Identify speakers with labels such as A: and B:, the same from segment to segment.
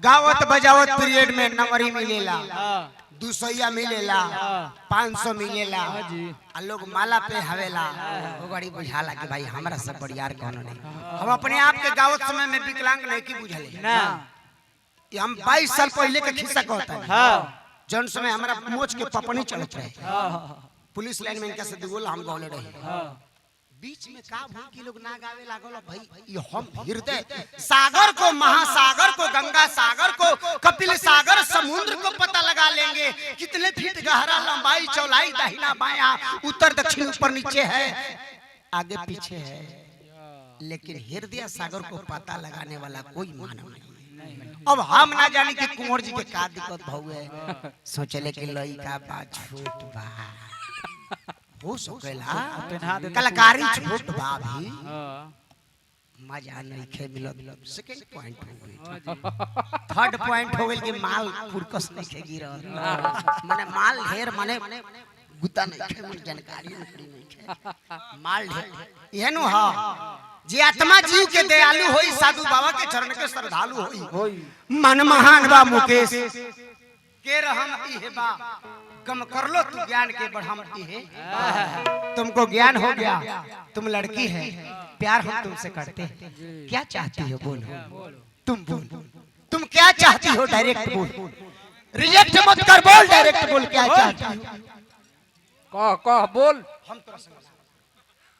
A: गावत बजावत पीरियड में नंबरी मिलेला 200 मिलेला 500 मिलेला आ लोग माला पे हवेला वो बड़ी बुझाला कि भाई हमरा सब बढ़ियार कौन नहीं। हम अपने आप के गावत समय में विकलांग नहीं की बुझले ना। ये हम 22 साल पहले के खिस्सा कहता है। जौन समय हमारा मोच के पपनी चलत रहे पुलिस लाइन में इनका से दुगोला हम गौले रहे बीच में का भूल के लोग ना गावे लागल भाई ये हम हृदय सागर को महासागर को गंगा सागर को कपिल सागर समुद्र को पता लगा लेंगे कितने फीट गहरा लंबाई चौड़ाई दाहिना बायां उत्तर दक्षिण ऊपर नीचे है आगे पीछे है लेकिन हृदय सागर को पता लगाने वाला कोई मानव नहीं। अब हम ना जाने कि कुंवर जी के का दिक्कत भौए सोचले कि लइका बा छोट बा हो सकेला कलाकारी छोट बा भी मजा नहीं खे मिलत। सेकंड पॉइंट हो गई थर्ड पॉइंट हो गई कि माल पुरकस नहीं खे गिरल माने माल ढेर माने गुता नहीं खे मन जानकारी नहीं खे माल ढेर एहनु ह जे आत्मा जीव के दयालु होई साधु बाबा के चरण के श्रद्धालु होई मन महान बा मुकेश के रहम इहे बा कम कर लो तू ज्ञान के बढ़म इहे तुमको ज्ञान हो गया तुम लड़की है प्यार हम तुमसे करते हैं क्या चाहती हो बोलो तुम बोल तुम क्या चाहती हो डायरेक्ट बोल रिजेक्ट मत कर बोल डायरेक्ट बोल क्या चाहती हो
B: कह बोल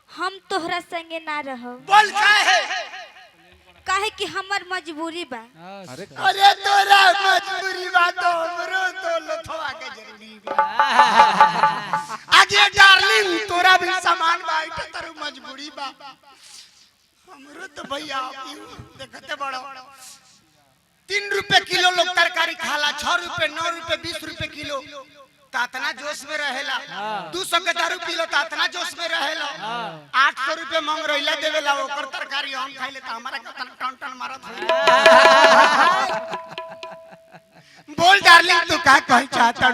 C: हम तोहरा संगे ना रहो
A: बोल काहे
C: काहे कि हमर मजबूरी बा।
A: अरे तोरा मजबूरी बा तो हमरो तो लथवा के जरूरी बा आगे डार्लिंग तोरा भी सामान बा इटे तेरे मजबूरी बा हमरो तो भैया देखते बड़ो 3 रुपए किलो लोग तरकारी खाला 6 रुपए 9 रुपए 20 रुपए किलो तातना जोश में रहेला 200 के दारू पीलो तातना जोश में रहेला 800 रुपए मांग रहिला देवेला ओकर तरकारी हम खाइले त हमरा के टन टन मारत बोल डार्लिंग तू का कह चाहता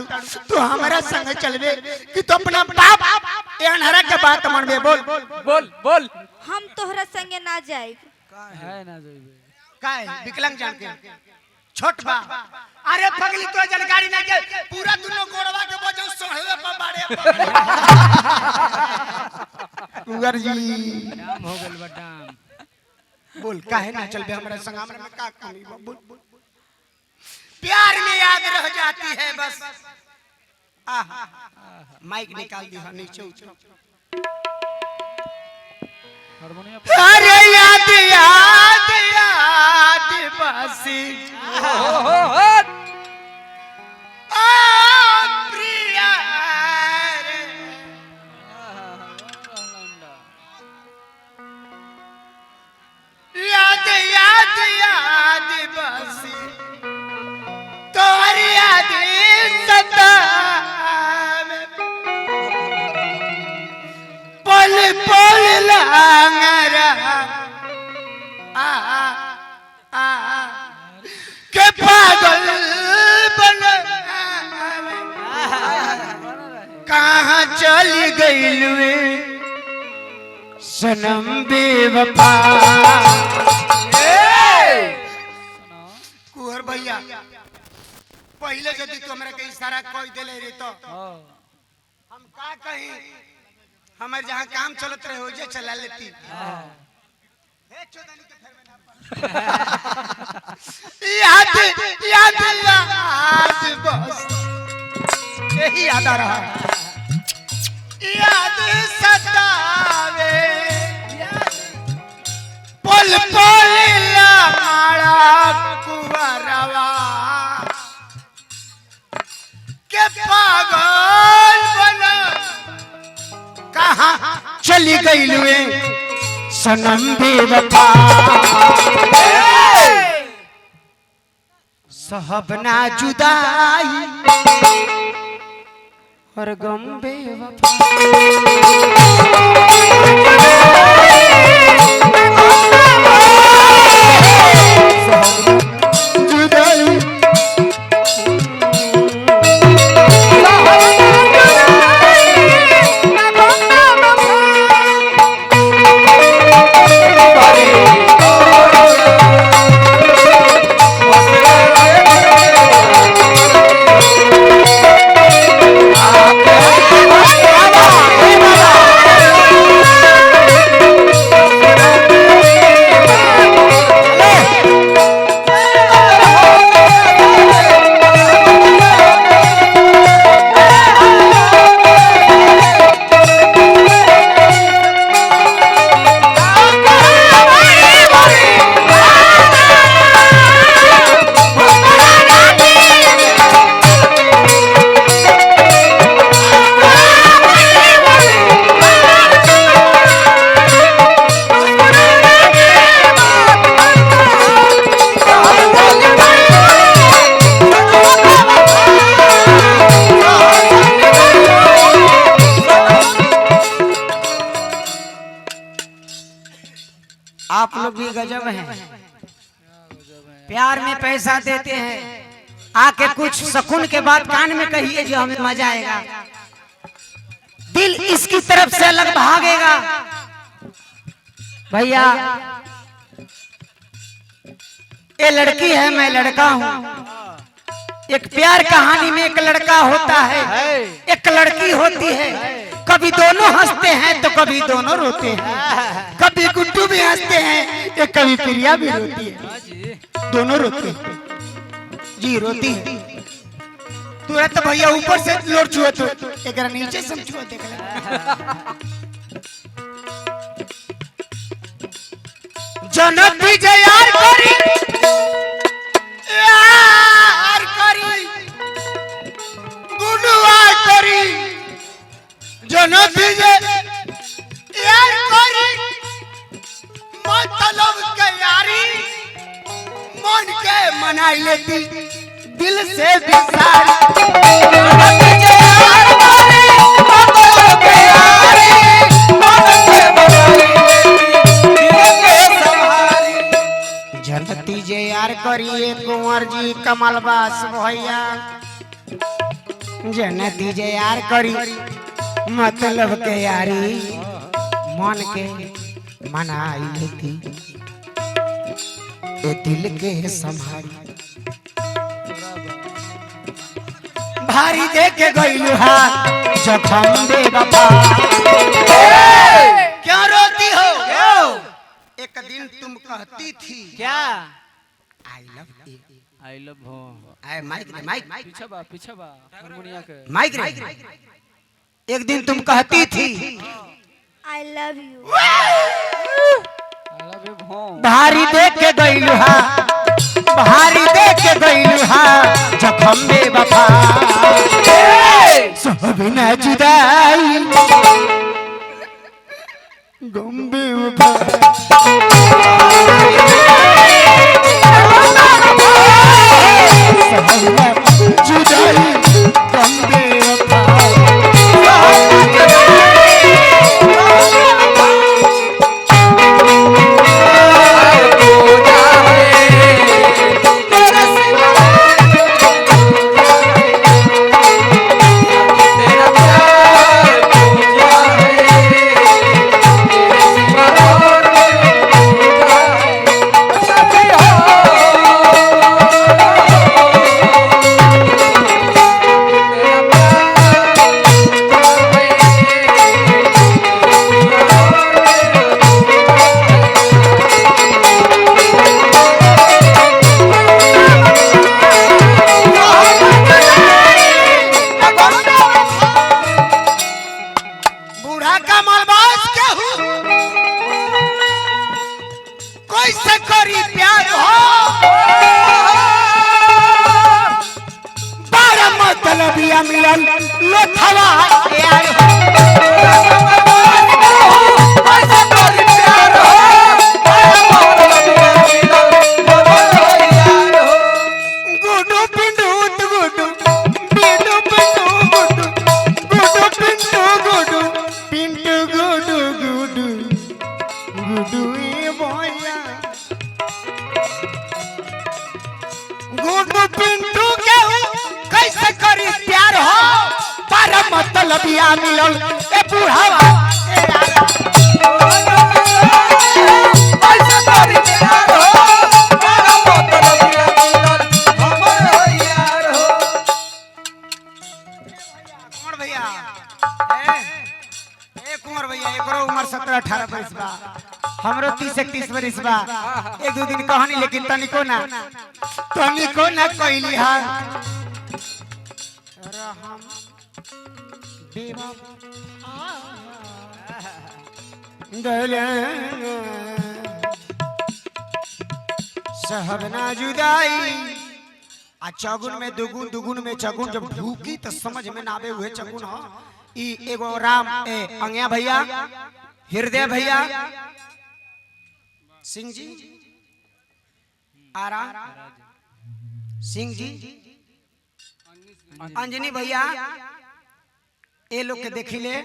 A: तू हमरा संग चलबे कि तू अपना बाप ए अनहरा के बात मानबे बोल
B: बोल बोल
C: हम तोहरा संगे ना जाए
B: है ना जइबे
A: काहे विकलांग जान के छोट बा अरे पगली तो जानकारी ना के पूरा दुनो गोड़वा के बजो सोहवे पर बाड़े कुंवर जी
B: नाम हो गेल बटाम
A: बोल काहे ना चलबे हमरा संग हमरा में का कमी बा बोल प्यार में याद रह जाती है बस आहा माइक निकाल दी है नीचे उतर
B: हारमोनियम
A: अरे याद याद याद बसी प्रिया याद याद याद बसी तोरी याद सतावे पल पल लांगरा के पागल बन कहाँ चली गई सनम बेवफा कुहर भैया पहले यदि तू हमरा के इशारा कह देले रे तो हम का कही हमारे जहाँ काम चलत रहे हो जे चला लेती हे चोदनी के फेर में याद याद याद बस यही याद आ रहा याद सतावे पल पल लाड़ा कुंवरवा के पागल बना कहाँ चली गई लुए सनम बेवफा सहबना जुदाई और गम बेवफा जुदाई गजब है। प्यार में पैसा देते हैं, आके कुछ सुकून के बाद कान में कहिए जो हमें मजा आएगा, दिल इसकी तरफ से अलग भागेगा। भैया ये लड़की है, मैं लड़का हूँ। एक प्यार कहानी में एक लड़का होता है, एक लड़की होती है। कभी दोनों हंसते हैं तो कभी दोनों रोते हैं। कभी गुड्डू भी हंसते हैं तो कभी प्रिया भी रोती है। दोनों रोते हैं जी, रोती है। तुरंत तो भैया ऊपर से लोर छुए तो एक नीचे से छुए देख ले। जनत विजय यार करी, यार करी, गुडुआ करी, जनत विजय यार करी, मतलब के यारी मन के मनाई लेती दिल से बिसारी। जनत विजय यार करी, मतलब के यारी मन के मनाई जनती जे यार करिए कुंवर जी कमलबास भैया। जनती जे यार करी मतलब के यारी मन के मनाई लेती ए दिल के संभारी। भारी दे के गइलू हाथ जखम दे बाबा। क्यों रोती हो? एक दिन तुम कहती थी
B: क्या?
A: I love you,
B: I love हो।
A: आई माइक रे माइक,
B: पीछे बा हारमोनिया के
A: माइक रे। एक दिन तुम कहती थी
C: I love you.
B: I love you हो।
A: भारी देख के गइलू हा, भारी देख के गइलू हा जखम में वफा। सब न जुदाई गम बेवफा। जुदाई गम बेवफा। मिलन लोथवा यार गुडू पिंडू गुडू पिंडू पिंडू गुडू गुडू पिंडू गुडू पिंडू गुडू गुडू गुडू ए बोया गुडू पिंडू के कैसे करी प्यार हो पर मतलब या मिलन ए बुढ़ावा कैसे करी प्यार हो पर मतलब या मिलन हमर यार हो। कुंवर भैया ए कुंवर भैया एकरो उम्र 17-18 वर्ष बा, हमरो 30-31 वर्ष बा। एक दो दिन कहानी लेकिन तनिको ना कहली हा रहम सहबना जुदाई आ चगुन में दुगुन दुगुन में चगुन जब ढूकी तो समझ में ना आवे हुए चगुन हो। ई एगो राम अंगिया भैया हृदय भैया सिंह जी आरा सिंह जी अंजनी भैया ये लोग के देखिले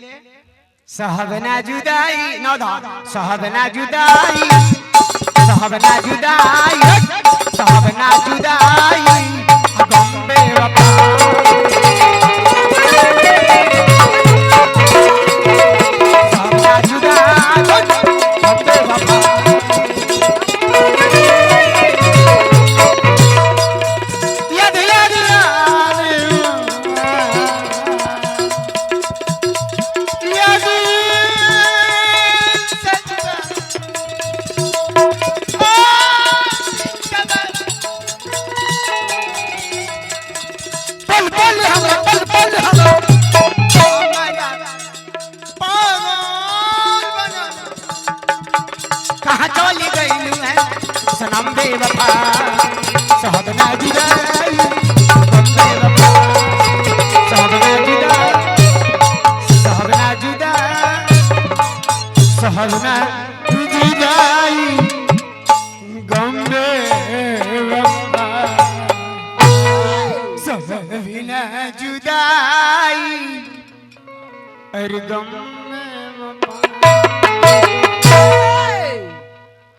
A: सहबना जुदाई नौधा सहबना जुदाई साहब ना जुदाई साहब ना जुदाई गम बेवफा साहब ना जुदाई गम बेवफा याद याद याद पल पल हमरा पल पल हमरा कहाँ चली गई है सनम बेवफा साहब ना जुदाई गम बेवफा साहब ना जुदाई साहब ना जुदाई साहब ना जुदाई गम बेवफा साहब ना जुदाई अरे गम